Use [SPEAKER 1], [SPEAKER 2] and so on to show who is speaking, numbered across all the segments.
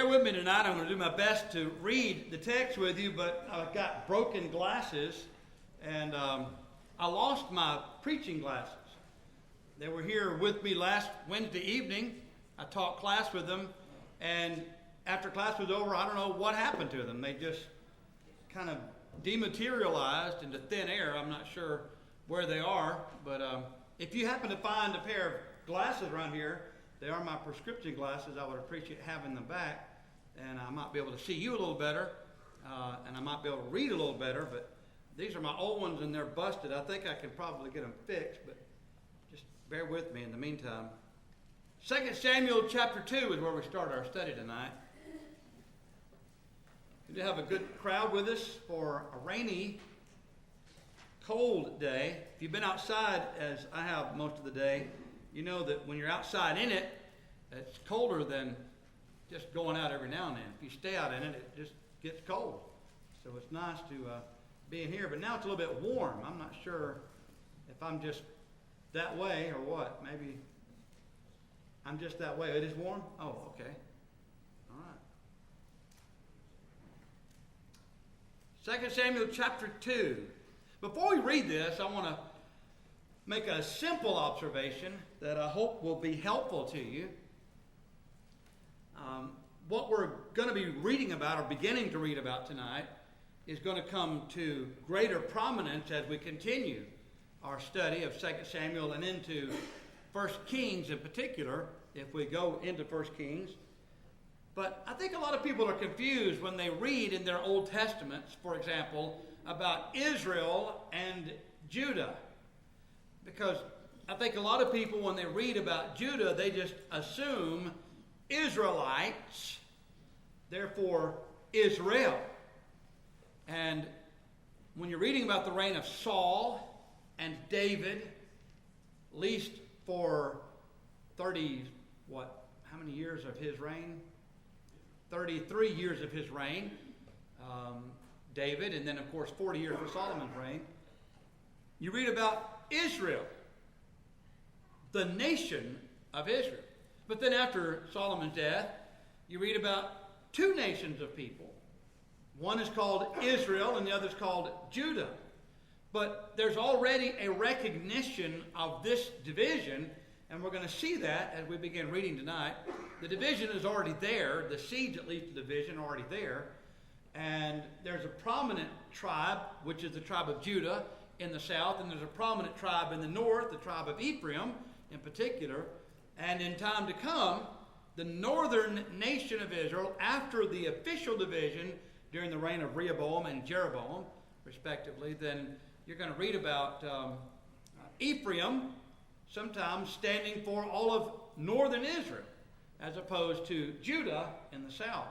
[SPEAKER 1] Bear with me tonight. I'm going to do my best to read the text with you, but I've got broken glasses, and I lost my preaching glasses. They were here with me last Wednesday evening. I taught class with them, and after class was over, I don't know what happened to them. They just kind of dematerialized into thin air. I'm not sure where they are, but if you happen to find a pair of glasses around here, they are my prescription glasses. I would appreciate having them back, and I might be able to see you a little better, and I might be able to read a little better, but these are my old ones, and they're busted. I think I can probably get them fixed, but just bear with me in the meantime. 2 Samuel chapter 2 is where we start our study tonight. We do have a good crowd with us for a rainy, cold day. If you've been outside, as I have most of the day, you know that when you're outside in it, it's colder than just going out every now and then. If you stay out in it, it just gets cold. So it's nice to be in here. But now it's a little bit warm. I'm not sure if I'm just that way or what. Maybe I'm just that way. It is warm? Oh, okay. All right. 2 Samuel chapter 2. Before we read this, I want to make a simple observation that I hope will be helpful to you. What we're going to be reading about, or beginning to read about tonight, is going to come to greater prominence as we continue our study of 2 Samuel and into 1 Kings in particular, if we go into 1 Kings. But I think a lot of people are confused when they read in their Old Testaments, for example, about Israel and Judah. Because I think a lot of people, when they read about Judah, they just assume Israelites, therefore Israel. And when you're reading about the reign of Saul and David, at least for how many years of his reign? 33 years of his reign, David, and then of course 40 years of Solomon's reign. You read about Israel, the nation of Israel. But then after Solomon's death, you read about two nations of people. One is called Israel and the other is called Judah. But there's already a recognition of this division, and we're going to see that as we begin reading tonight. The division is already there. The seeds, at least, of the division are already there. And there's a prominent tribe, which is the tribe of Judah, in the south, and there's a prominent tribe in the north, the tribe of Ephraim in particular. And in time to come, the northern nation of Israel, after the official division during the reign of Rehoboam and Jeroboam, respectively, then you're going to read about Ephraim sometimes standing for all of northern Israel, as opposed to Judah in the south.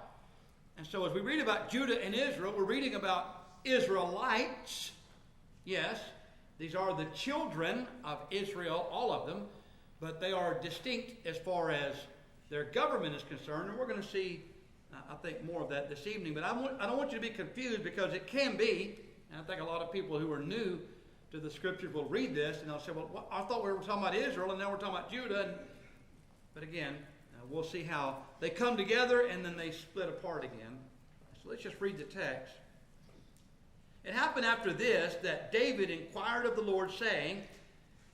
[SPEAKER 1] And so as we read about Judah and Israel, we're reading about Israelites. Yes, these are the children of Israel, all of them, but they are distinct as far as their government is concerned, and we're going to see, I think, more of that this evening. But I don't want you to be confused, because it can be, and I think a lot of people who are new to the Scriptures will read this, and they'll say, well, I thought we were talking about Israel, and now we're talking about Judah. But again, we'll see how they come together, and then they split apart again. So let's just read the text. It happened after this that David inquired of the Lord, saying,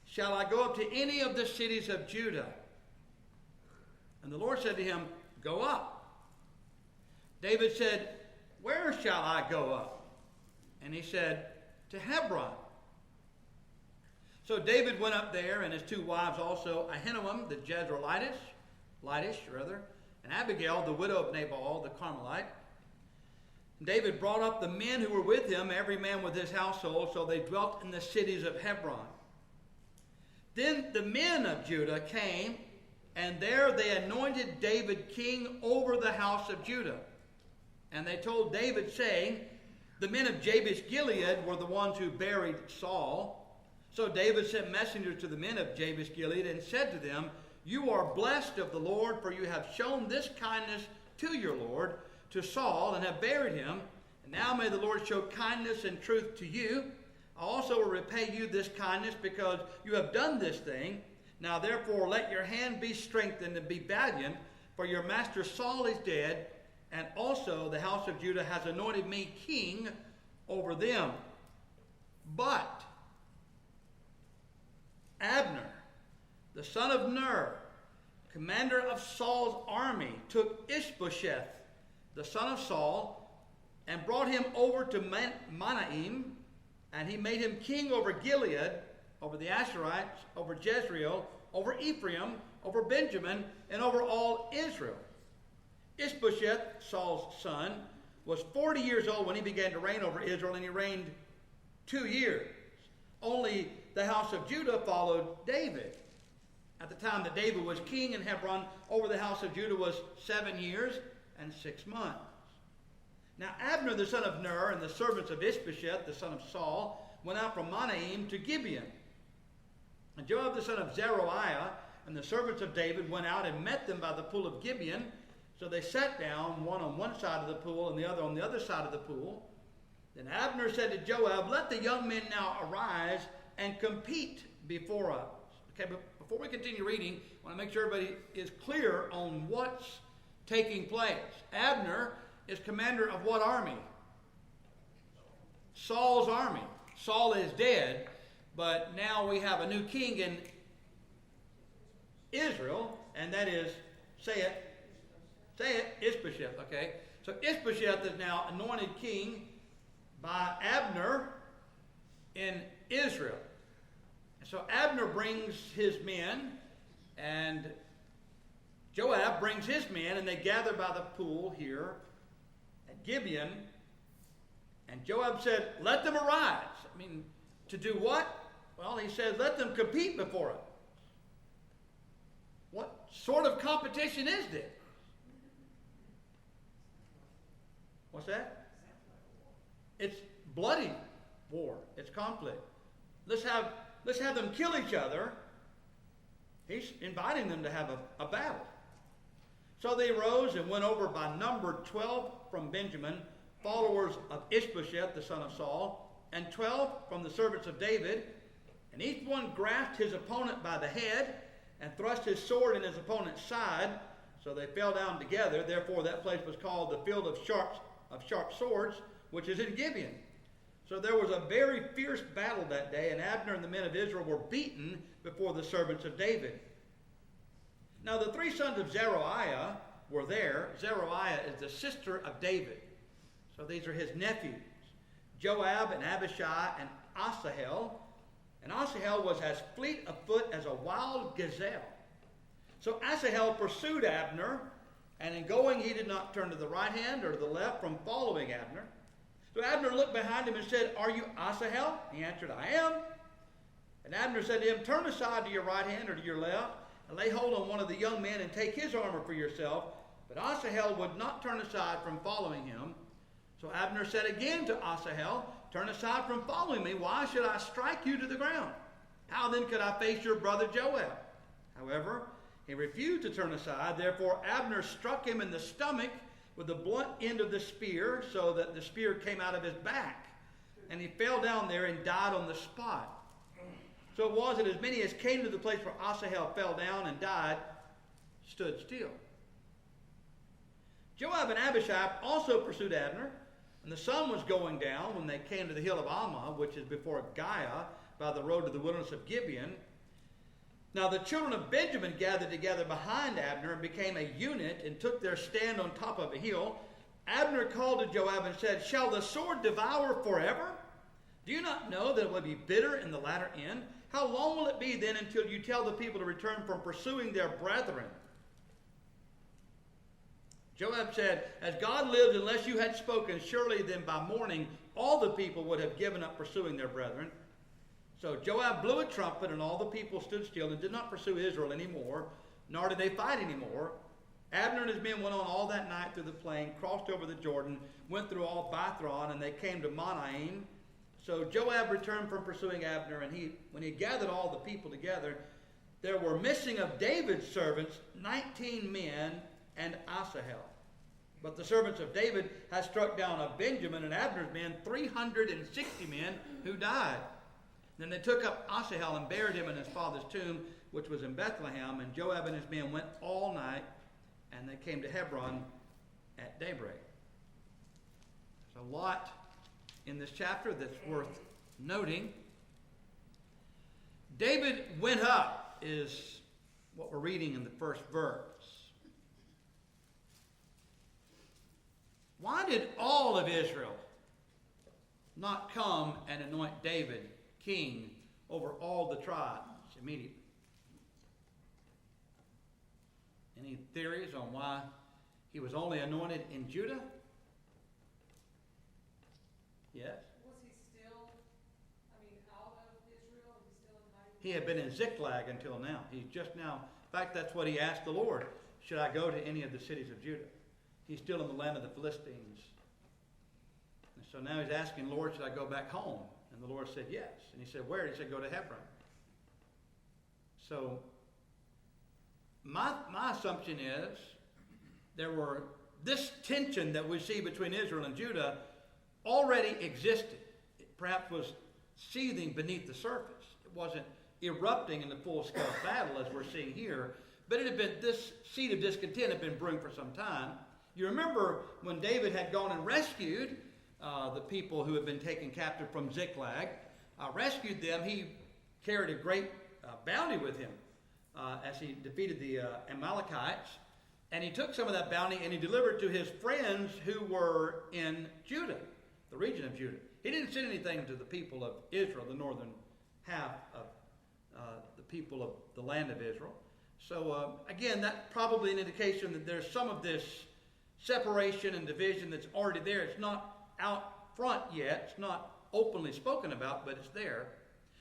[SPEAKER 1] shall I go up to any of the cities of Judah? And the Lord said to him, go up. David said, where shall I go up? And he said, to Hebron. So David went up there, and his two wives also, Ahinoam the Jezreelitess, and Abigail, the widow of Nabal, the Carmelite. David brought up the men who were with him, every man with his household, so they dwelt in the cities of Hebron. Then the men of Judah came, and there they anointed David king over the house of Judah. And they told David, saying, the men of Jabesh Gilead were the ones who buried Saul. So David sent messengers to the men of Jabesh Gilead and said to them, you are blessed of the Lord, for you have shown this kindness to your Lord, to Saul, and have buried him. And now may the Lord show kindness and truth to you. I also will repay you this kindness, because you have done this thing. Now therefore let your hand be strengthened and be valiant, for your master Saul is dead, and also the house of Judah has anointed me king over them. But Abner, the son of Ner, commander of Saul's army, took Ishbosheth, the son of Saul, and brought him over to Mahanaim, and he made him king over Gilead, over the Asherites, over Jezreel, over Ephraim, over Benjamin, and over all Israel. Ishbosheth, Saul's son, was 40 years old when he began to reign over Israel, and he reigned 2 years. Only the house of Judah followed David. At the time that David was king in Hebron, over the house of Judah was 7 years and 6 months. Now Abner the son of Ner and the servants of Ishbosheth the son of Saul went out from Mahanaim to Gibeon. And Joab the son of Zeruiah and the servants of David went out and met them by the pool of Gibeon. So they sat down, one on one side of the pool and the other on the other side of the pool. Then Abner said to Joab, "Let the young men now arise and compete before us." Okay, but before we continue reading, I want to make sure everybody is clear on what's taking place. Abner is commander of what army? Saul's army. Saul is dead, but now we have a new king in Israel, and that is, say it, Ishbosheth, okay? So Ishbosheth is now anointed king by Abner in Israel. So Abner brings his men, and Joab brings his men, and they gather by the pool here at Gibeon. And Joab said, "Let them arise." I mean, to do what? Well, he said, "Let them compete before us." What sort of competition is this? What's that? It's bloody war. It's conflict. Let's have them kill each other. He's inviting them to have a battle. So they rose and went over by number 12 from Benjamin, followers of Ishbosheth, the son of Saul, and 12 from the servants of David. And each one grasped his opponent by the head and thrust his sword in his opponent's side. So they fell down together. Therefore that place was called the field of sharp swords, which is in Gibeon. So there was a very fierce battle that day, and Abner and the men of Israel were beaten before the servants of David. Now the 3 sons of Zeruiah were there. Zeruiah is the sister of David. So these are his nephews, Joab and Abishai and Asahel. And Asahel was as fleet of foot as a wild gazelle. So Asahel pursued Abner, and in going he did not turn to the right hand or to the left from following Abner. So Abner looked behind him and said, "Are you Asahel?" He answered, "I am." And Abner said to him, "Turn aside to your right hand or to your left, and lay hold on one of the young men and take his armor for yourself." But Asahel would not turn aside from following him. So Abner said again to Asahel, "Turn aside from following me. Why should I strike you to the ground? How then could I face your brother Joab?" However, he refused to turn aside. Therefore Abner struck him in the stomach with the blunt end of the spear, so that the spear came out of his back. And he fell down there and died on the spot. So it was that as many as came to the place where Asahel fell down and died stood still. Joab and Abishai also pursued Abner, and the sun was going down when they came to the hill of Ammah, which is before Giah, by the road to the wilderness of Gibeon. Now the children of Benjamin gathered together behind Abner and became a unit and took their stand on top of a hill. Abner called to Joab and said, "Shall the sword devour forever? Do you not know that it will be bitter in the latter end? How long will it be then until you tell the people to return from pursuing their brethren?" Joab said, "As God lives, unless you had spoken, surely then by morning all the people would have given up pursuing their brethren." So Joab blew a trumpet, and all the people stood still and did not pursue Israel anymore, nor did they fight anymore. Abner and his men went on all that night through the plain, crossed over the Jordan, went through all Bithron, and they came to Mahanaim. So Joab returned from pursuing Abner, and when he gathered all the people together, there were missing of David's servants 19 men and Asahel. But the servants of David had struck down of Benjamin and Abner's men 360 men who died. Then they took up Asahel and buried him in his father's tomb, which was in Bethlehem. And Joab and his men went all night, and they came to Hebron at daybreak. There's a lot in this chapter that's worth noting. David went up is what we're reading in the first verse. Why did all of Israel not come and anoint David king over all the tribes immediately? Any theories on why he was only anointed in Judah? Yes?
[SPEAKER 2] Was he still, out of Israel? Was he still in hiding?
[SPEAKER 1] He had been in Ziklag until now. He's just now, in fact, that's what he asked the Lord. Should I go to any of the cities of Judah? He's still in the land of the Philistines. And so now he's asking, Lord, should I go back home? And the Lord said, yes. And he said, where? He said, go to Hebron. So my assumption is this tension that we see between Israel and Judah already existed. It perhaps was seething beneath the surface. It wasn't erupting in the full-scale battle as we're seeing here, but it had been, this seed of discontent had been brewing for some time. You remember when David had gone and rescued the people who had been taken captive from Ziklag, rescued them, he carried a great bounty with him as he defeated the Amalekites. And he took some of that bounty and he delivered to his friends who were in Judah, the region of Judah. He didn't send anything to the people of Israel, the northern half of the people of the land of Israel. So again, that's probably an indication that there's some of this separation and division that's already there. It's not out front yet. It's not openly spoken about, but it's there.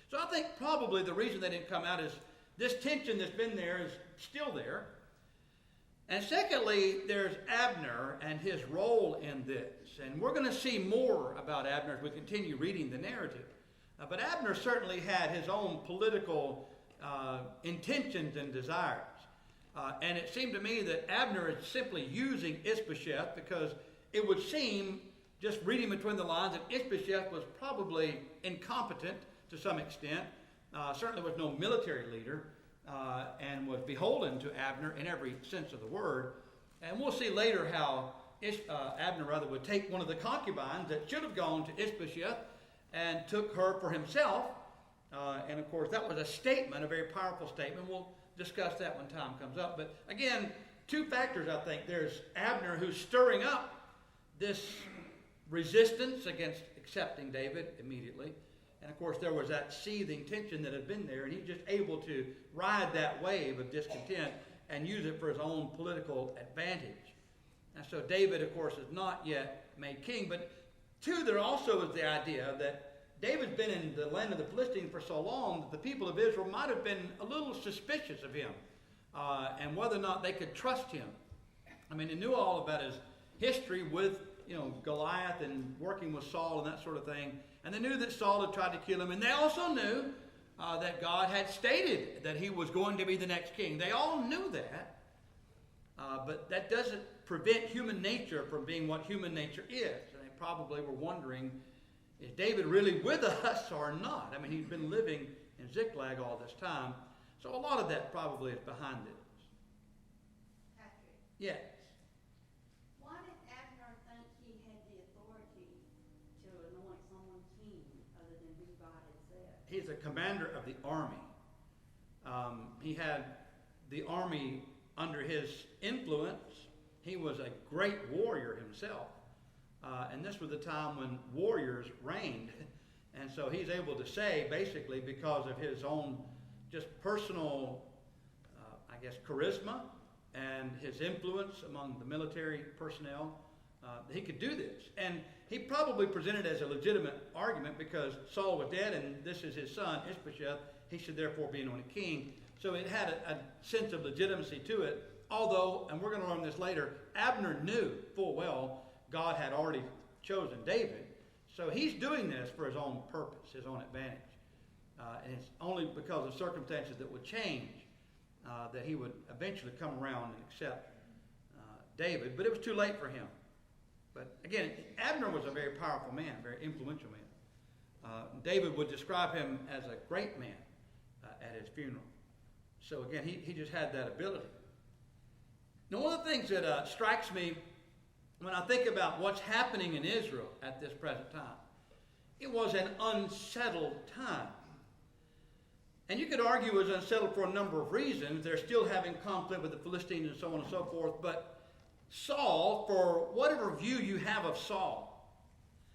[SPEAKER 1] So I think probably the reason they didn't come out is this tension that's been there is still there. And secondly, there's Abner and his role in this. And we're going to see more about Abner as we continue reading the narrative. But Abner certainly had his own political intentions and desires. And it seemed to me that Abner is simply using Ishbosheth because it would seem, just reading between the lines, that Ishbosheth was probably incompetent to some extent, certainly was no military leader, and was beholden to Abner in every sense of the word. And we'll see later how Abner would take one of the concubines that should have gone to Ishbosheth and took her for himself. And of course, that was a statement, a very powerful statement. We'll discuss that when time comes up. But again, two factors, I think. There's Abner, who's stirring up this resistance against accepting David immediately. And of course, there was that seething tension that had been there, and he's just able to ride that wave of discontent and use it for his own political advantage. And so David, of course, is not yet made king. But two, there also is the idea that David's been in the land of the Philistines for so long that the people of Israel might have been a little suspicious of him and whether or not they could trust him. I mean, they knew all about his history with, Goliath and working with Saul and that sort of thing. And they knew that Saul had tried to kill him. And they also knew that God had stated that he was going to be the next king. They all knew that. But that doesn't prevent human nature from being what human nature is. And they probably were wondering, is David really with us or not? I mean, he's been living in Ziklag all this time. So a lot of that probably is behind it.
[SPEAKER 3] Patrick.
[SPEAKER 1] Yes.
[SPEAKER 3] Why did Abner think he had the authority to anoint someone king other than who God had said?
[SPEAKER 1] He's a commander of the army. He had the army under his influence. He was a great warrior himself. And this was the time when warriors reigned. And so he's able to say, basically, because of his own just personal, charisma and his influence among the military personnel, he could do this. And he probably presented it as a legitimate argument because Saul was dead and this is his son, Ishbosheth. He should therefore be anointed king. So it had a sense of legitimacy to it. Although, and we're going to learn this later, Abner knew full well God had already chosen David. So he's doing this for his own purpose, his own advantage. And it's only because of circumstances that would change that he would eventually come around and accept David. But it was too late for him. But again, Abner was a very powerful man, a very influential man. David would describe him as a great man at his funeral. So again, he just had that ability. Now, one of the things that strikes me when I think about what's happening in Israel at this present time, it was an unsettled time. And you could argue it was unsettled for a number of reasons. They're still having conflict with the Philistines and so on and so forth. But Saul, for whatever view you have of Saul,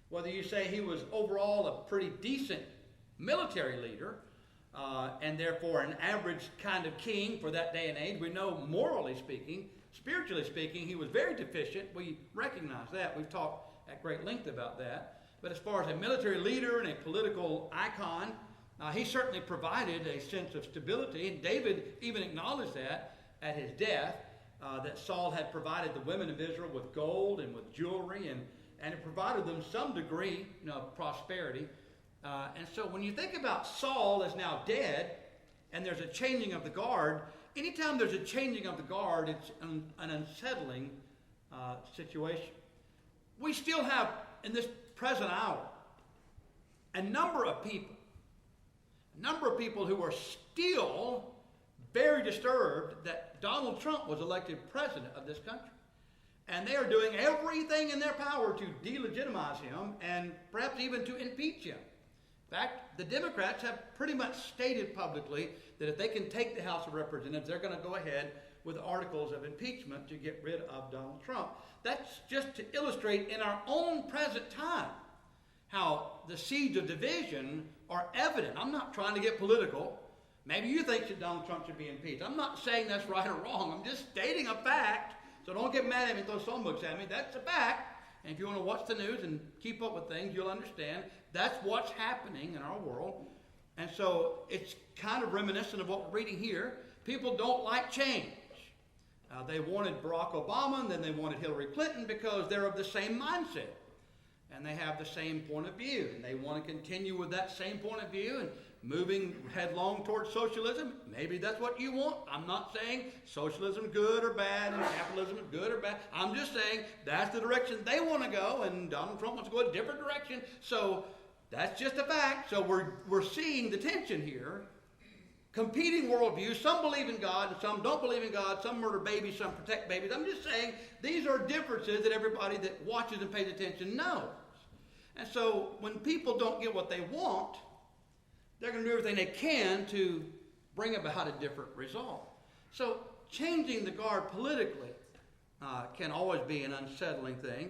[SPEAKER 1] whether you say he was overall a pretty decent military leader, and therefore an average kind of king for that day and age, we know morally speaking, spiritually speaking, he was very deficient. We recognize that. We've talked at great length about that. But as far as a military leader and a political icon, he certainly provided a sense of stability. And David even acknowledged that at his death, that Saul had provided the women of Israel with gold and with jewelry, and it provided them some degree of prosperity. And so when you think about Saul as now dead, and there's a changing of the guard, anytime there's a changing of the guard, it's an unsettling situation. We still have, in this present hour, a number of people who are still very disturbed that Donald Trump was elected president of this country. And they are doing everything in their power to delegitimize him and perhaps even to impeach him. In fact, the Democrats have pretty much stated publicly that if they can take the House of Representatives, they're going to go ahead with articles of impeachment to get rid of Donald Trump. That's just to illustrate in our own present time how the seeds of division are evident. I'm not trying to get political. Maybe you think that Donald Trump should be impeached. I'm not saying that's right or wrong. I'm just stating a fact. So don't get mad at me and throw songbooks at me. That's a fact. And if you want to watch the news and keep up with things, you'll understand that's what's happening in our world. And so it's kind of reminiscent of what we're reading here. People don't like change. They wanted Barack Obama, and then they wanted Hillary Clinton because they're of the same mindset. And they have the same point of view. And they want to continue with that same point of view and moving headlong towards socialism. Maybe that's what you want. I'm not saying socialism good or bad and capitalism is good or bad. I'm just saying that's the direction they want to go, and Donald Trump wants to go a different direction. So that's just a fact. So we're seeing the tension here. Competing worldviews. Some believe in God and some don't believe in God. Some murder babies, some protect babies. I'm just saying these are differences that everybody that watches and pays attention knows. And so when people don't get what they want, they're going to do everything they can to bring about a different result. So changing the guard politically can always be an unsettling thing.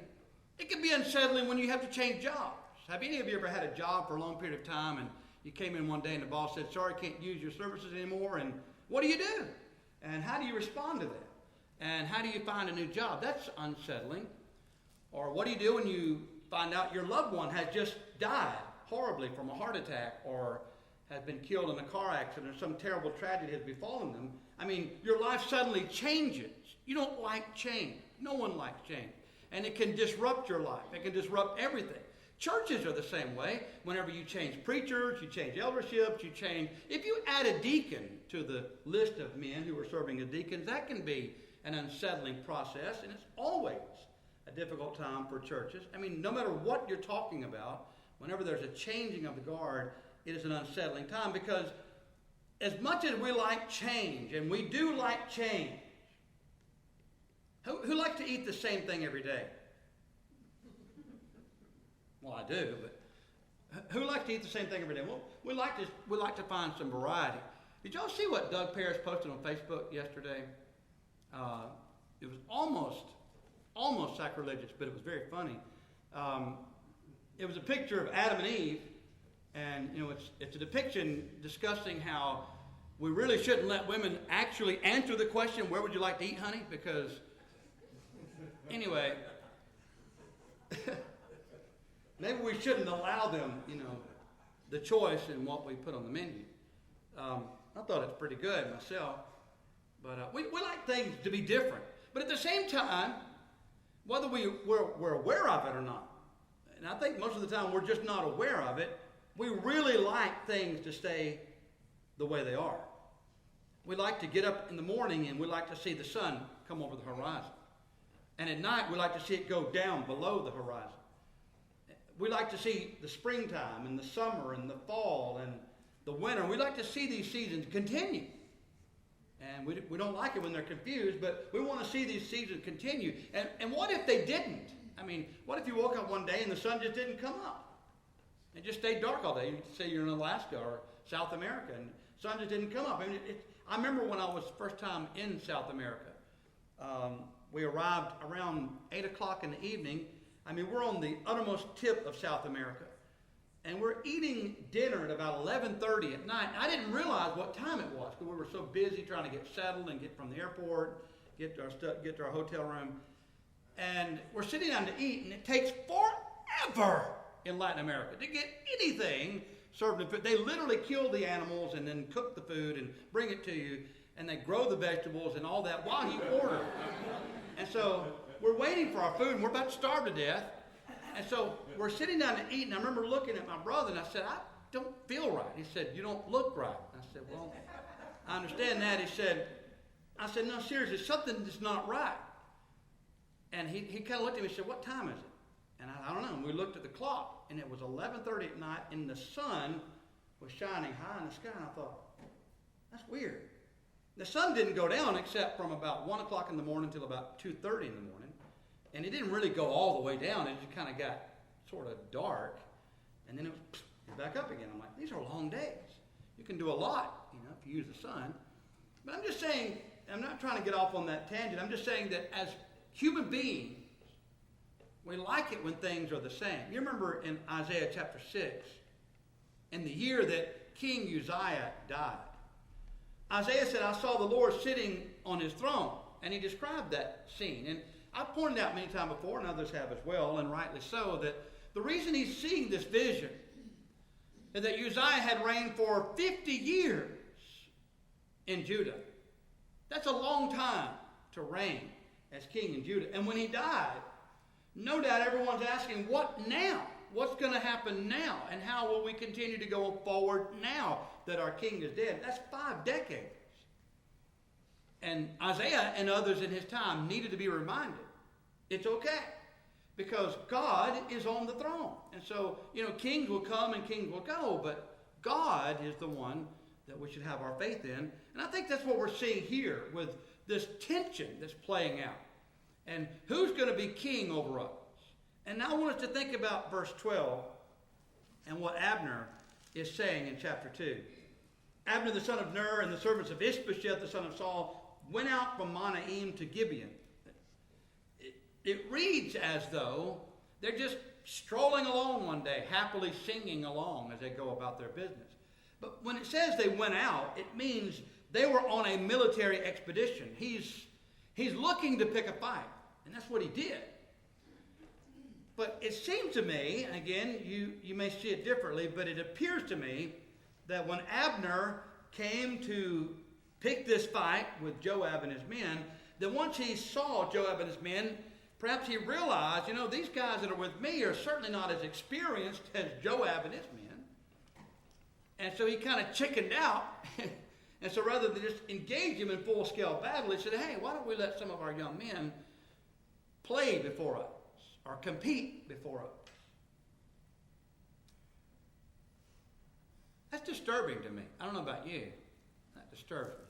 [SPEAKER 1] It can be unsettling when you have to change jobs. Have any of you ever had a job for a long period of time and you came in one day and the boss said, sorry, can't use your services anymore, and what do you do? And how do you respond to that? And how do you find a new job? That's unsettling. Or what do you do when you find out your loved one has just died horribly from a heart attack or has been killed in a car accident or some terrible tragedy has befallen them? I mean, your life suddenly changes. You don't like change. No one likes change. And it can disrupt your life. It can disrupt everything. Churches are the same way. Whenever you change preachers, you change elderships, you change. If you add a deacon to the list of men who are serving as deacons, that can be an unsettling process, and it's always a difficult time for churches. I mean, no matter what you're talking about, whenever there's a changing of the guard, it is an unsettling time, because as much as we like change, and we do like change, who likes to eat the same thing every day? Well, I do, but who likes to eat the same thing every day? Well, we like to find some variety. Did y'all see what Doug Parrish posted on Facebook yesterday? It was almost sacrilegious, but it was very funny. It was a picture of Adam and Eve, and it's a depiction discussing how we really shouldn't let women actually answer the question, "Where would you like to eat, honey?" Because anyway. Maybe we shouldn't allow them, the choice in what we put on the menu. I thought it's pretty good myself. But we like things to be different. But at the same time, whether we're aware of it or not, and I think most of the time we're just not aware of it, we really like things to stay the way they are. We like to get up in the morning and we like to see the sun come over the horizon. And at night we like to see it go down below the horizon. We like to see the springtime and the summer and the fall and the winter. We like to see these seasons continue. And we don't like it when they're confused, but we want to see these seasons continue. And what if they didn't? I mean, what if you woke up one day and the sun just didn't come up? It just stayed dark all day. You say you're in Alaska or South America and the sun just didn't come up. I mean, I remember when I was first time in South America. We arrived around 8 o'clock in the evening. I mean, we're on the uttermost tip of South America. And we're eating dinner at about 11:30 at night. I didn't realize what time it was because we were so busy trying to get settled and get from the airport, get to our hotel room. And we're sitting down to eat, and it takes forever in Latin America to get anything served in food. They literally kill the animals and then cook the food and bring it to you, and they grow the vegetables and all that while you order. And so we're waiting for our food, and we're about to starve to death. And so we're sitting down to eat, and I remember looking at my brother, and I said, I don't feel right. He said, you don't look right. I said, well, I understand that. I said, no, seriously, something is not right. And he kind of looked at me and said, what time is it? And I don't know. And we looked at the clock, and it was 11:30 at night, and the sun was shining high in the sky. And I thought, that's weird. The sun didn't go down except from about 1 o'clock in the morning till about 2:30 in the morning. And it didn't really go all the way down. It just kind of got sort of dark. And then it was back up again. I'm like, these are long days. You can do a lot, if you use the sun. But I'm just saying, I'm not trying to get off on that tangent. I'm just saying that as human beings, we like it when things are the same. You remember in Isaiah chapter 6, in the year that King Uzziah died, Isaiah said, I saw the Lord sitting on his throne. And he described that scene. And I've pointed out many times before, and others have as well, and rightly so, that the reason he's seeing this vision is that Uzziah had reigned for 50 years in Judah. That's a long time to reign as king in Judah. And when he died, no doubt everyone's asking, what now? What's going to happen now? And how will we continue to go forward now that our king is dead? That's 5 decades. And Isaiah and others in his time needed to be reminded, it's okay, because God is on the throne. And so, kings will come and kings will go, but God is the one that we should have our faith in. And I think that's what we're seeing here with this tension that's playing out. And who's going to be king over us? And now I want us to think about verse 12 and what Abner is saying in chapter 2. Abner the son of Ner and the servants of Ishbosheth the son of Saul went out from Mahanaim to Gibeon. It reads as though they're just strolling along one day, happily singing along as they go about their business. But when it says they went out, it means they were on a military expedition. He's looking to pick a fight, and that's what he did. But it seems to me, and again, you may see it differently, but it appears to me that when Abner came to pick this fight with Joab and his men, that once he saw Joab and his men, perhaps he realized, these guys that are with me are certainly not as experienced as Joab and his men. And so he kind of chickened out. And so rather than just engage him in full-scale battle, he said, hey, why don't we let some of our young men play before us or compete before us? That's disturbing to me. I don't know about you. That disturbs me.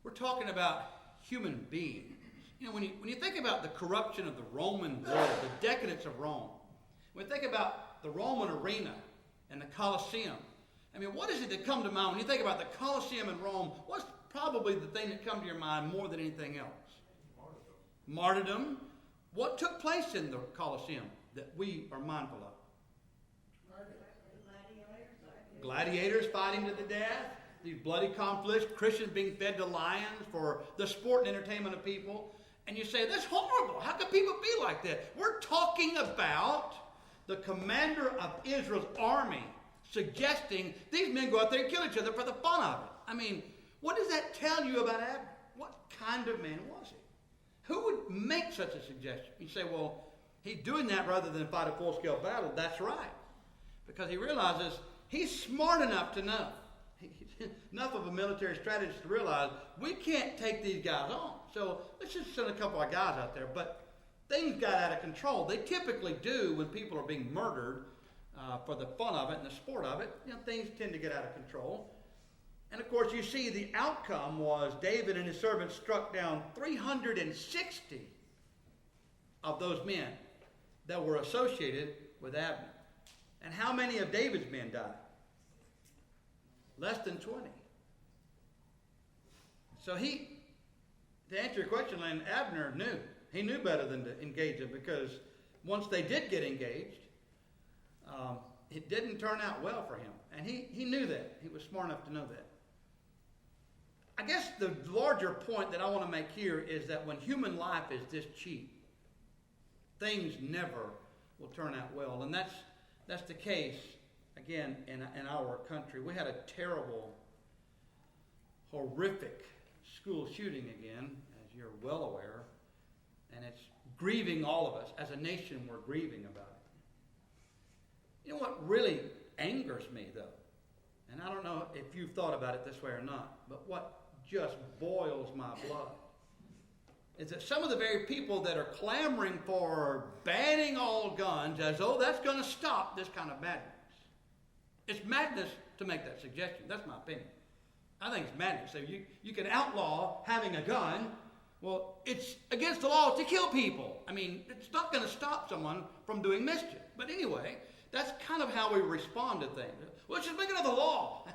[SPEAKER 1] We're talking about human beings. When you think about the corruption of the Roman world, the decadence of Rome, when you think about the Roman arena and the Colosseum, what is it that comes to mind when you think about the Colosseum in Rome? What's probably the thing that comes to your mind more than anything else? Martyrdom. What took place in the Colosseum that we are mindful of? Gladiators fighting to the death. These bloody conflicts, Christians being fed to lions for the sport and entertainment of people. And you say, that's horrible. How can people be like that? We're talking about the commander of Israel's army suggesting these men go out there and kill each other for the fun of it. What does that tell you about Abner? What kind of man was he? Who would make such a suggestion? You say, well, he's doing that rather than fight a full-scale battle. That's right. Because he realizes he's smart enough to know. Enough of a military strategist to realize we can't take these guys on. So let's just send a couple of guys out there. But things got out of control. They typically do when people are being murdered for the fun of it and the sport of it. Things tend to get out of control. And of course, you see the outcome was David and his servants struck down 360 of those men that were associated with Abner. And how many of David's men died? Less than 20. So to answer your question, Lynn, Abner knew. He knew better than to engage them, because once they did get engaged, it didn't turn out well for him. And he knew that. He was smart enough to know that. I guess the larger point that I want to make here is that when human life is this cheap, things never will turn out well. And that's the case, again, in our country. We had a terrible, horrific school shooting again, as you're well aware. And it's grieving all of us. As a nation, we're grieving about it. You know what really angers me, though? And I don't know if you've thought about it this way or not, but what just boils my blood is that some of the very people that are clamoring for banning all guns as though that's going to stop this kind of madness. It's madness to make that suggestion. That's my opinion. I think it's madness. So you can outlaw having a gun. Well, it's against the law to kill people. I mean, it's not going to stop someone from doing mischief. But anyway, that's kind of how we respond to things. Well, let's just make another law.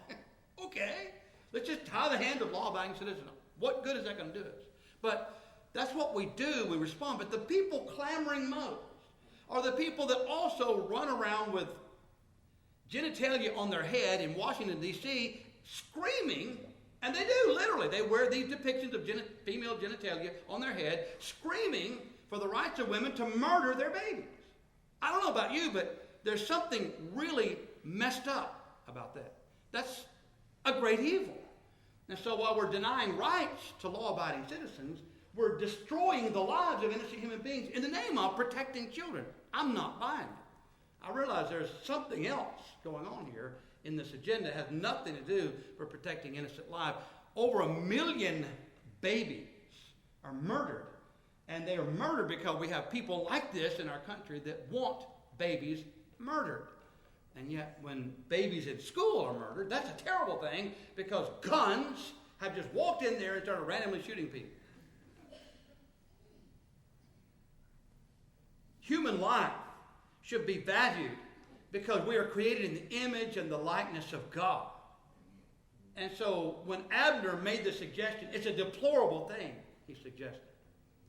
[SPEAKER 1] Okay. Let's just tie the hands of law-abiding citizens. What good is that going to do us? But that's what we do. We respond. But the people clamoring most are the people that also run around with genitalia on their head in Washington, D.C., screaming. And they do, literally. They wear these depictions of female genitalia on their head, screaming for the rights of women to murder their babies. I don't know about you, but there's something really messed up about that. That's a great evil. And so while we're denying rights to law-abiding citizens, we're destroying the lives of innocent human beings in the name of protecting children. I'm not buying it. I realize there's something else going on here in this agenda. It has nothing to do with protecting innocent lives. Over 1 million babies are murdered. And they are murdered because we have people like this in our country that want babies murdered. And yet when babies in school are murdered, that's a terrible thing, because guns have just walked in there and started randomly shooting people. Human life should be valued because we are created in the image and the likeness of God. And so when Abner made the suggestion, it's a deplorable thing he suggested.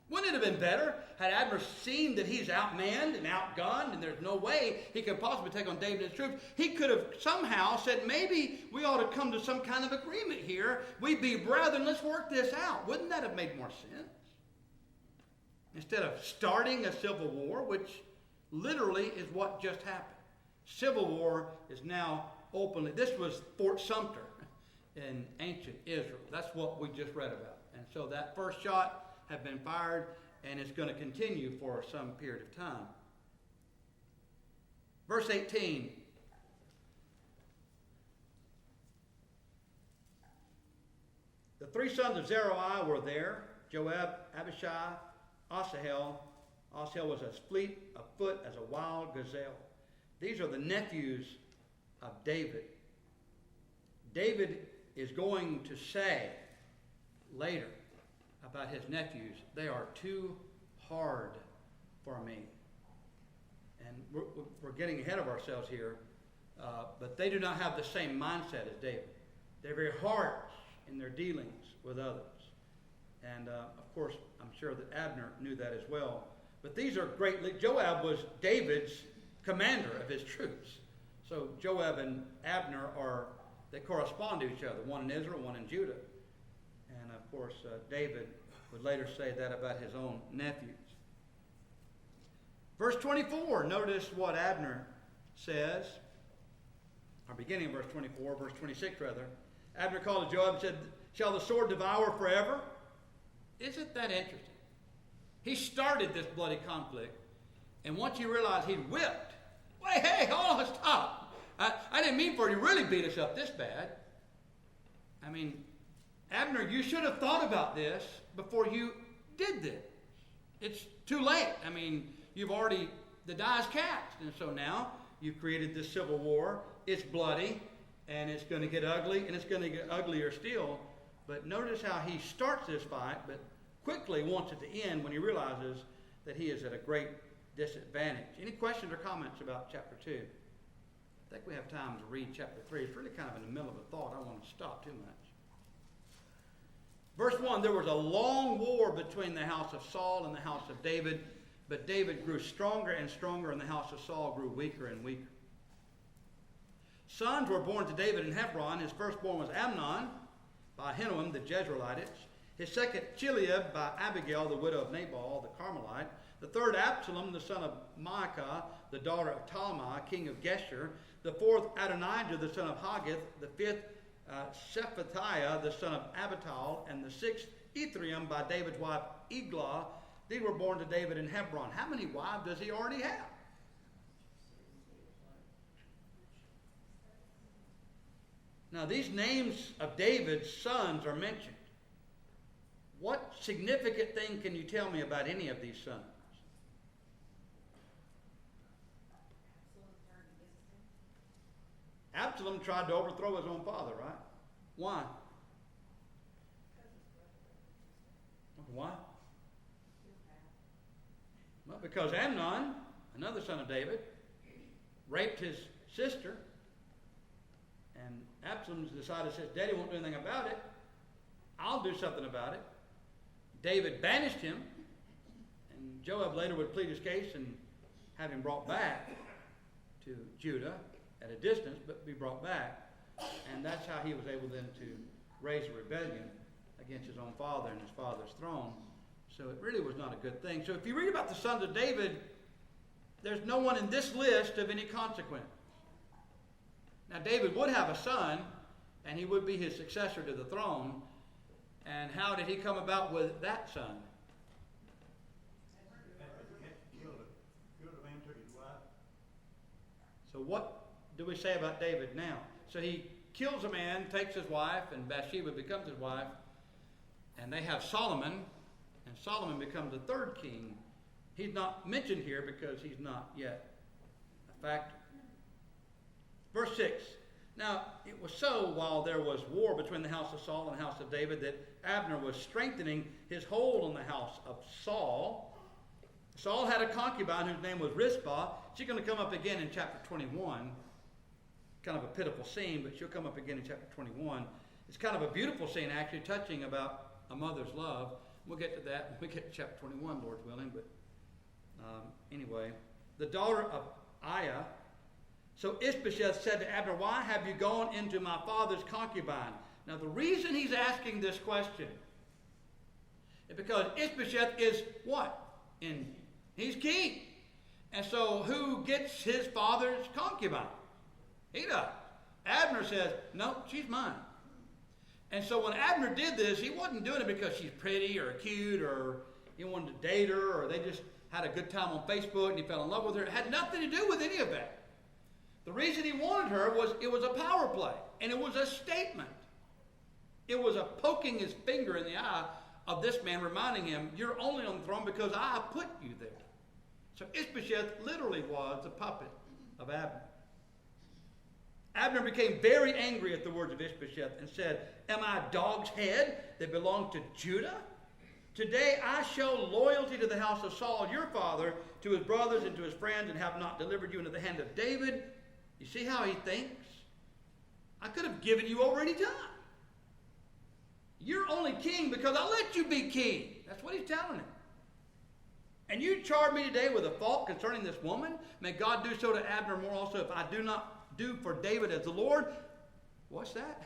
[SPEAKER 1] Wouldn't it have been better had Abner seen that he's outmanned and outgunned and there's no way he could possibly take on David and his troops? He could have somehow said, maybe we ought to come to some kind of agreement here. We be brethren, let's work this out. Wouldn't that have made more sense? Instead of starting a civil war, which literally is what just happened. Civil war is now openly. This was Fort Sumter in ancient Israel. That's what we just read about. And so that first shot have been fired, and it's going to continue for some period of time. Verse 18. The three sons of Zeruiah were there: Joab, Abishai, Asahel. Asahel was as fleet of foot as a wild gazelle. These are the nephews of David. David is going to say later about his nephews, they are too hard for me. And we're getting ahead of ourselves here, but they do not have the same mindset as David. They're very harsh in their dealings with others. And of course, I'm sure that Abner knew that as well. But these are great. Joab was David's commander of his troops. So Joab and Abner they correspond to each other, one in Israel, one in Judah. And of course, David would later say that about his own nephews. Verse 24, notice what Abner says, or beginning of verse 24, verse 26 rather. Abner called to Joab and said, "Shall the sword devour forever?" Isn't that interesting? He started this bloody conflict, and once he realized he'd whipped, wait, hey, hold on, stop. I didn't mean for it to really beat us up this bad. I mean, Abner, you should have thought about this before you did this. It's too late. I mean, the die's cast. And so now you've created this civil war. It's bloody. and it's going to get ugly, and it's going to get uglier still. But notice how he starts this fight, but quickly wants it to end when he realizes that he is at a great disadvantage. Any questions or comments about chapter 2? I think we have time to read chapter 3. It's really kind of in the middle of a thought. I don't want to stop too much. Verse 1, there was a long war between the house of Saul and the house of David, but David grew stronger and stronger, and the house of Saul grew weaker and weaker. Sons were born to David in Hebron. His firstborn was Amnon by Ahinoam the Jezreelitish. His second, Chileab, by Abigail, the widow of Nabal, the Carmelite. The third, Absalom, the son of Maacah, the daughter of Talmai, king of Geshur. The fourth, Adonijah, the son of Haggith. The fifth, Shephatiah, the son of Abital. And the sixth, Ithream, by David's wife Eglah. These were born to David in Hebron. How many wives does he already have? Now, these names of David's sons are mentioned. What significant thing can you tell me about any of these sons? Absalom tried to overthrow his own father, right? Why? Why? Well, because Amnon, another son of David, raped his sister, and Absalom decided, says, Daddy won't do anything about it. I'll do something about it. David banished him, and Joab later would plead his case and have him brought back to Judah at a distance, but be brought back. And that's how he was able then to raise a rebellion against his own father and his father's throne. So it really was not a good thing. So if you read about the sons of David, there's no one in this list of any consequence. Now David would have a son, and he would be his successor to the throne. And how did he come about with that son? So what do we say about David now? So he kills a man, takes his wife, and Bathsheba becomes his wife. And they have Solomon, and Solomon becomes the third king. He's not mentioned here because he's not yet a factor. Verse 6. Now, it was so while there was war between the house of Saul and the house of David that Abner was strengthening his hold on the house of Saul. Saul had a concubine whose name was Rizpah. She's going to come up again in chapter 21. Kind of a pitiful scene, but she'll come up again in chapter 21. It's kind of a beautiful scene, actually, touching about a mother's love. We'll get to that when we get to chapter 21, Lord willing. But anyway, the daughter of Aiah. So Ishbosheth said to Abner, why have you gone into my father's concubine? Now the reason he's asking this question is because Ishbosheth is what? He's king. And so who gets his father's concubine? He does. Abner says, no, she's mine. And so when Abner did this, he wasn't doing it because she's pretty or cute or he wanted to date her or they just had a good time on Facebook and he fell in love with her. It had nothing to do with any of that. The reason he wanted her was it was a power play, and it was a statement. It was a poking his finger in the eye of this man, reminding him, you're only on the throne because I put you there. So Ishbosheth literally was the puppet of Abner. Abner became very angry at the words of Ishbosheth and said, am I a dog's head that belongs to Judah? Today I show loyalty to the house of Saul, your father, to his brothers and to his friends, and have not delivered you into the hand of David. You see how he thinks? I could have given you over any time. You're only king because I let you be king. That's what he's telling him. And you charge me today with a fault concerning this woman? May God do so to Abner more also if I do not do for David as the Lord. What's that?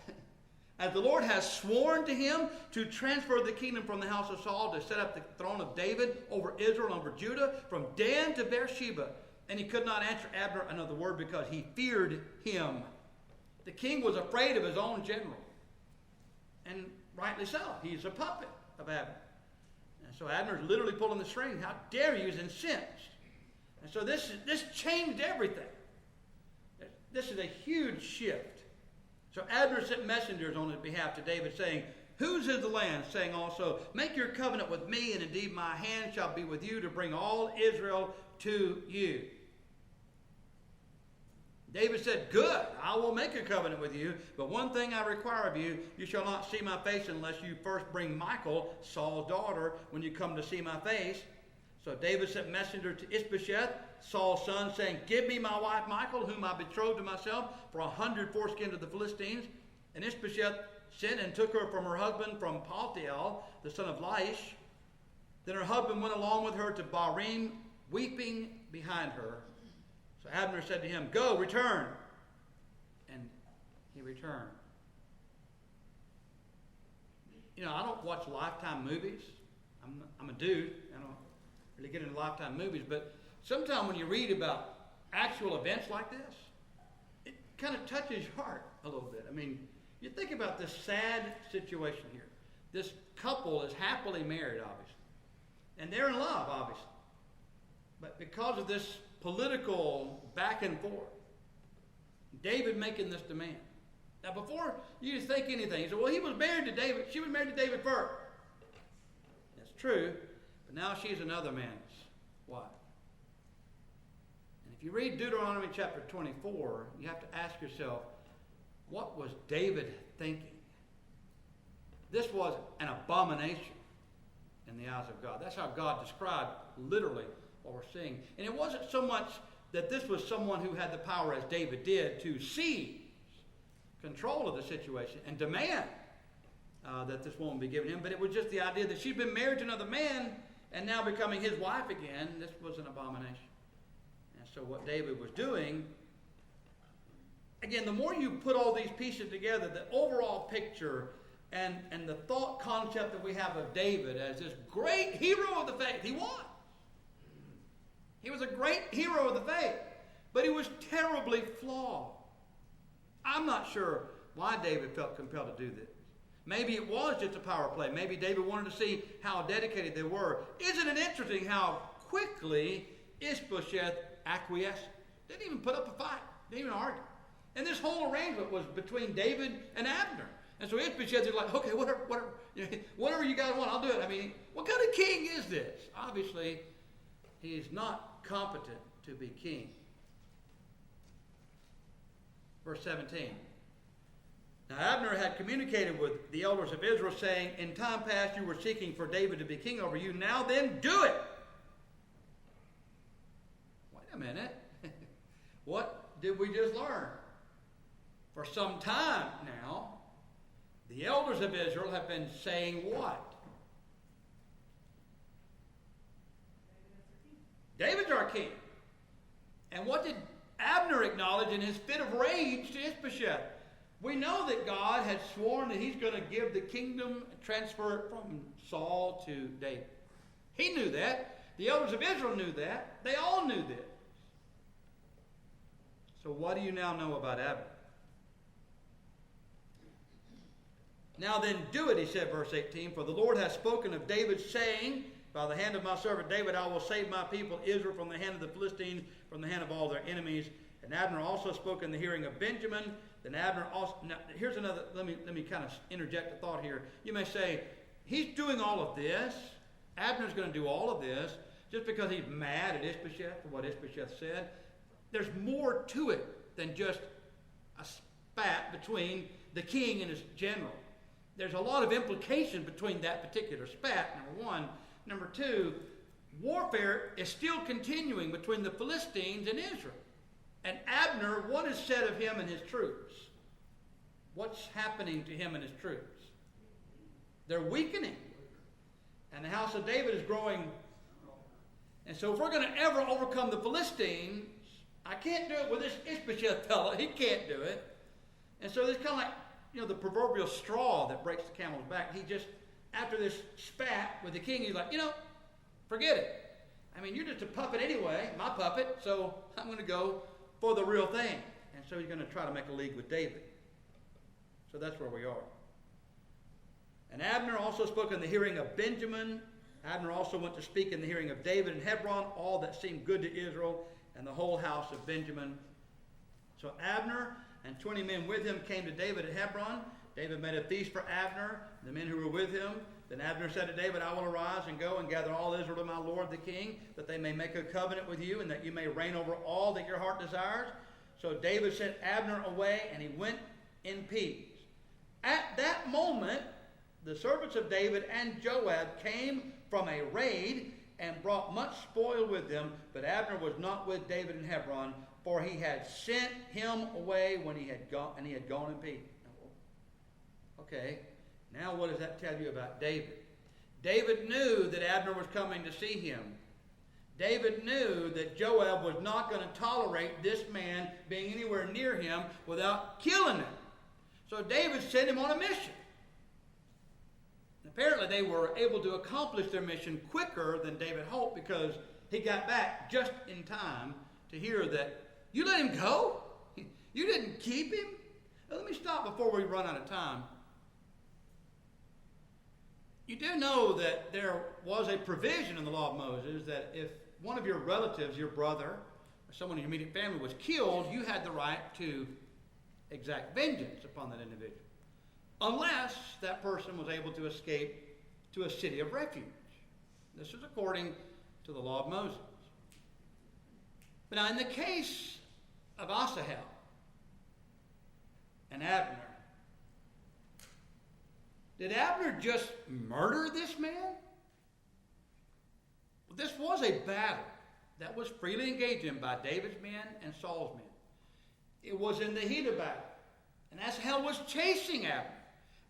[SPEAKER 1] As the Lord has sworn to him to transfer the kingdom from the house of Saul to set up the throne of David over Israel and over Judah from Dan to Beersheba. And he could not answer Abner another word because he feared him. The king was afraid of his own general. And rightly so. He's a puppet of Abner. And so Abner's literally pulling the string. How dare you? He's incensed. And so this changed everything. This is a huge shift. So Abner sent messengers on his behalf to David saying, whose is the land? Saying also, make your covenant with me, and indeed my hand shall be with you to bring all Israel to you. David said, good, I will make a covenant with you, but one thing I require of you, you shall not see my face unless you first bring Michal, Saul's daughter, when you come to see my face. So David sent messenger to Ishbosheth, Saul's son, saying, give me my wife Michal, whom I betrothed to myself, for 100 foreskins of the Philistines. And Ishbosheth sent and took her from her husband from Paltiel, the son of Laish. Then her husband went along with her to Barim, weeping behind her. So Abner said to him, go, return. And he returned. You know, I don't watch Lifetime movies. I'm a dude. I don't really get into Lifetime movies. But sometimes when you read about actual events like this, it kind of touches your heart a little bit. I mean, you think about this sad situation here. This couple is happily married, obviously. And they're in love, obviously. But because of this political back and forth, David making this demand. Now, before you just think anything, you say, well, he was married to David. She was married to David first. That's true. But now she's another man's wife. And if you read Deuteronomy chapter 24, you have to ask yourself, what was David thinking? This was an abomination in the eyes of God. That's how God described literally what we're seeing. And it wasn't so much that this was someone who had the power, as David did, to seize control of the situation and demand that this woman be given him, but it was just the idea that she'd been married to another man and now becoming his wife again. This was an abomination. And so what David was doing, again, the more you put all these pieces together, the overall picture and the thought concept that we have of David as this great hero of the faith, he was. He was a great hero of the faith, but he was terribly flawed. I'm not sure why David felt compelled to do this. Maybe it was just a power play. Maybe David wanted to see how dedicated they were. Isn't it interesting how quickly Ishbosheth acquiesced? Didn't even put up a fight. Didn't even argue. And this whole arrangement was between David and Abner. And so Ishbosheth is like, okay, whatever you guys want, I'll do it. I mean, what kind of king is this? Obviously, he is not competent to be king. Verse 17. Now Abner had communicated with the elders of Israel, saying, in time past you were seeking for David to be king over you. Now then, do it. Wait a minute. What did we just learn? For some time now, the elders of Israel have been saying what? David's our king. And what did Abner acknowledge in his fit of rage to Ishbosheth? We know that God had sworn that he's going to give the kingdom, transfer it from Saul to David. He knew that. The elders of Israel knew that. They all knew this. So what do you now know about Abner? Now then do it, he said, verse 18, for the Lord has spoken of David, saying, by the hand of my servant David, I will save my people Israel from the hand of the Philistines, from the hand of all their enemies. And Abner also spoke in the hearing of Benjamin. Then Abner also, now here's another, let me kind of interject a thought here. You may say, he's doing all of this. Abner's going to do all of this just because he's mad at Ishbosheth for what Ishbosheth said. There's more to it than just a spat between the king and his general. There's a lot of implication between that particular spat, number one. Number two, warfare is still continuing between the Philistines and Israel. And Abner, what is said of him and his troops? What's happening to him and his troops? They're weakening. And the house of David is growing. And so if we're going to ever overcome the Philistines, I can't do it with this Ishbosheth fellow. He can't do it. And so it's kind of like, the proverbial straw that breaks the camel's back. He just, after this spat with the king, he's like, forget it. I mean, you're just a puppet anyway, my puppet, so I'm going to go for the real thing. And so he's going to try to make a league with David. So that's where we are. And Abner also spoke in the hearing of Benjamin. Abner also went to speak in the hearing of David in Hebron, all that seemed good to Israel, and the whole house of Benjamin. So Abner and 20 men with him came to David at Hebron. David made a feast for Abner, the men who were with him. Then Abner said to David, I will arise and go and gather all Israel to my lord the king, that they may make a covenant with you, and that you may reign over all that your heart desires. So David sent Abner away, and he went in peace. At that moment, the servants of David and Joab came from a raid and brought much spoil with them, but Abner was not with David in Hebron, for he had sent him away when he had gone in peace. Okay, now what does that tell you about David? David knew that Abner was coming to see him. David knew that Joab was not going to tolerate this man being anywhere near him without killing him. So David sent him on a mission. Apparently they were able to accomplish their mission quicker than David hoped, because he got back just in time to hear that, you let him go? You didn't keep him? Now, let me stop before we run out of time. You do know that there was a provision in the law of Moses that if one of your relatives, your brother, or someone in your immediate family was killed, you had the right to exact vengeance upon that individual, unless that person was able to escape to a city of refuge. This is according to the law of Moses. But now in the case of Asahel and Abner, did Abner just murder this man? Well, this was a battle that was freely engaged in by David's men and Saul's men. It was in the heat of battle. And Asahel was chasing Abner.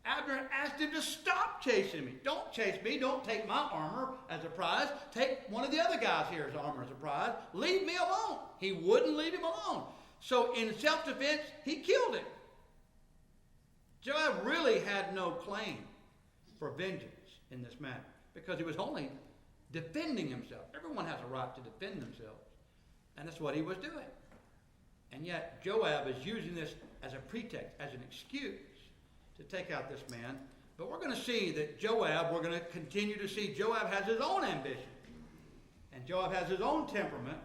[SPEAKER 1] Abner asked him to stop chasing me. Don't chase me. Don't take my armor as a prize. Take one of the other guys here's armor as a prize. Leave me alone. He wouldn't leave him alone. So in self-defense, he killed him. Joab really had no claim for vengeance in this matter, because he was only defending himself. Everyone has a right to defend themselves. And that's what he was doing. And yet Joab is using this as a pretext, as an excuse to take out this man. But we're going to see that Joab, we're going to continue to see Joab has his own ambition. And Joab has his own temperament.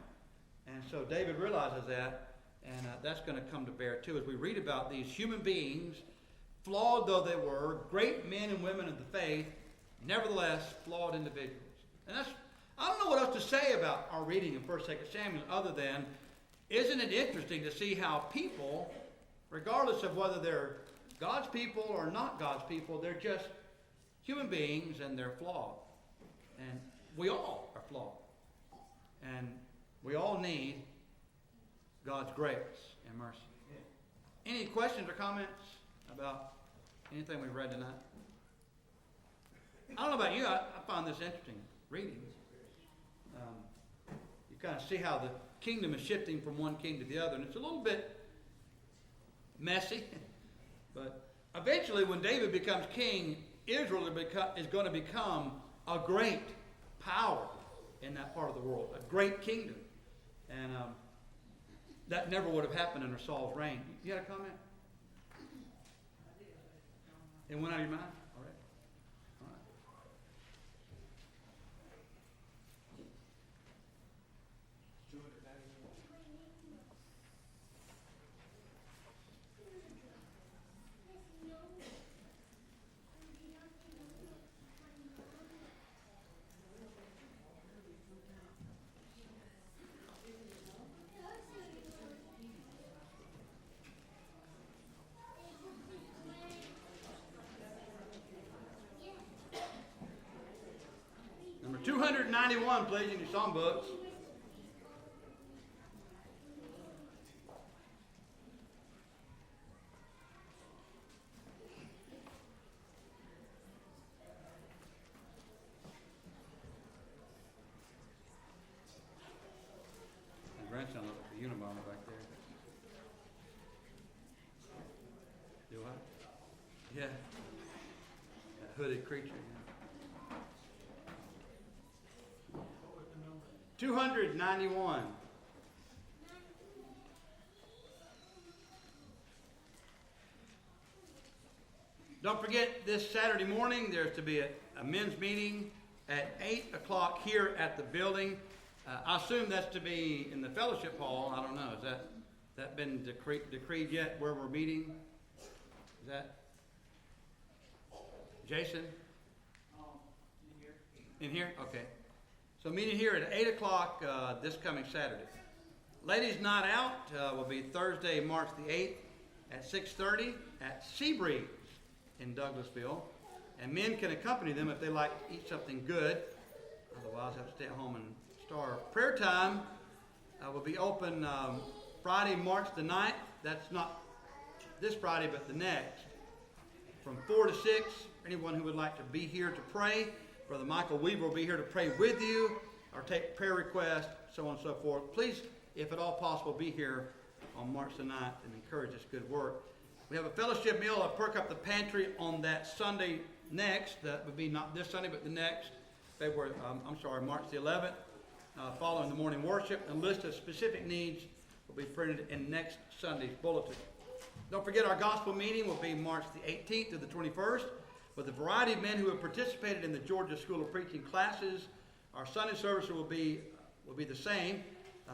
[SPEAKER 1] And so David realizes that. And that's going to come to bear too as we read about these human beings, flawed though they were, great men and women of the faith, nevertheless flawed individuals. And I don't know what else to say about our reading in 1st, 2nd Samuel other than, isn't it interesting to see how people, regardless of whether they're God's people or not God's people, they're just human beings and they're flawed. And we all are flawed. And we all need God's grace and mercy. Any questions or comments about anything we've read tonight? I don't know about you, I find this interesting reading. You kind of see how the kingdom is shifting from one king to the other, and it's a little bit messy. But eventually, when David becomes king, Israel is going to become a great power in that part of the world, a great kingdom. And that never would have happened under Saul's reign. You had a comment? It went out of your mind? All right. All right. Number 291, please, in your songbooks. My grandson looks like a Unabomber back there. Do I? Yeah. That hooded creature. Yeah. 291. Don't forget, this Saturday morning there's to be a men's meeting at 8 o'clock here at the building. I assume that's to be in the fellowship hall. I don't know. Has that been decreed yet where we're meeting? Is that Jason? In here? Okay. So meeting here at 8 o'clock this coming Saturday. Ladies' Night Out will be Thursday, March the 8th at 6:30 at Seabreeze in Douglasville. And men can accompany them if they like to eat something good. Otherwise, have to stay at home and starve. Prayer time will be open Friday, March the 9th. That's not this Friday, but the next. From 4 to 6, anyone who would like to be here to pray, Brother Michael Weaver will be here to pray with you or take prayer requests, so on and so forth. Please, if at all possible, be here on March the 9th and encourage this good work. We have a fellowship meal at Perk Up the Pantry on that Sunday next. That would be not this Sunday, but the next, March the 11th, following the morning worship. A list of specific needs will be printed in next Sunday's bulletin. Don't forget our gospel meeting will be March the 18th to the 21st with a variety of men who have participated in the Georgia School of Preaching classes. Our Sunday service will be the same.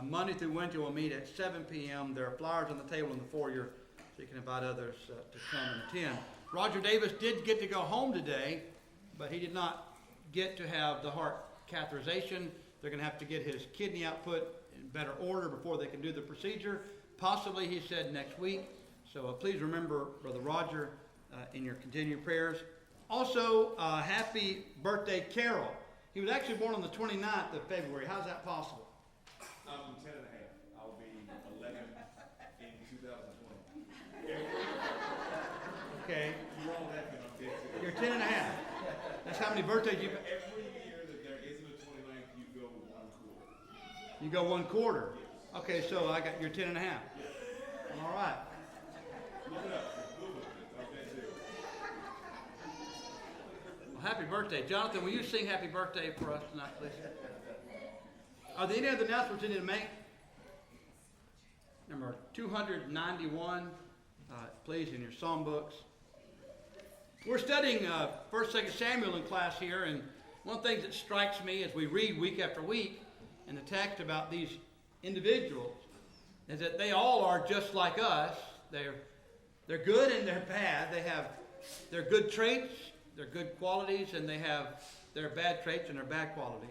[SPEAKER 1] Monday through Wednesday we'll meet at 7 p.m. There are flyers on the table in the foyer so you can invite others to come and attend. Roger Davis did get to go home today, but he did not get to have the heart catheterization. They're going to have to get his kidney output in better order before they can do the procedure. Possibly, he said, next week. So please remember Brother Roger in your continuing prayers. Also, happy birthday, Carol. He was actually born on the 29th of February. How's that possible?
[SPEAKER 4] I'm 10 and a half. I'll be 11 in 2020.
[SPEAKER 1] Okay.
[SPEAKER 4] You're all laughing, I'm dead serious.
[SPEAKER 1] You're 10 and a half. That's how many birthdays you've...
[SPEAKER 4] Every year that there isn't a 29th, you go 1 quarter.
[SPEAKER 1] You go 1 quarter?
[SPEAKER 4] Yes.
[SPEAKER 1] Okay, so I got your 10 and a half.
[SPEAKER 4] Yes.
[SPEAKER 1] All right.
[SPEAKER 4] Look it up. Google it. I'm dead serious.
[SPEAKER 1] Well, happy birthday. Jonathan, will you sing happy birthday for us tonight, please? Are there any other announcements you need to make? Number 291, please, in your psalm books. We're studying 1st, 2nd Samuel in class here, and one of the things that strikes me as we read week after week in the text about these individuals is that they all are just like us. They're good and they're bad. They have their good traits, their good qualities, and they have their bad traits and their bad qualities.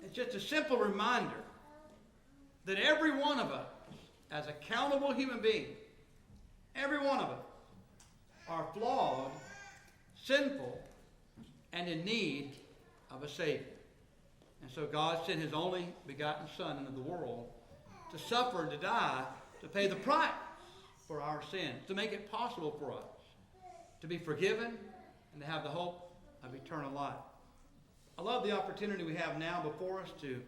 [SPEAKER 1] It's just a simple reminder that every one of us, as accountable human beings, every one of us are flawed, sinful, and in need of a Savior. And so God sent His only begotten Son into the world to suffer and to die, to pay the price for our sins, to make it possible for us to be forgiven and to have the hope of eternal life. I love the opportunity we have now before us to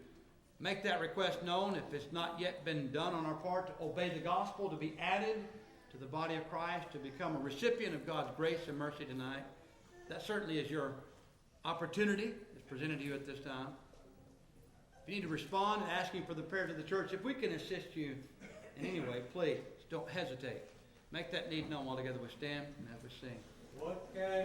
[SPEAKER 1] make that request known if it's not yet been done on our part, to obey the gospel, to be added to the body of Christ, to become a recipient of God's grace and mercy tonight. That certainly is your opportunity that's presented to you at this time. If you need to respond asking for the prayers of the church, if we can assist you in any way, please don't hesitate. Make that need known while together we stand and as we sing.
[SPEAKER 5] What kind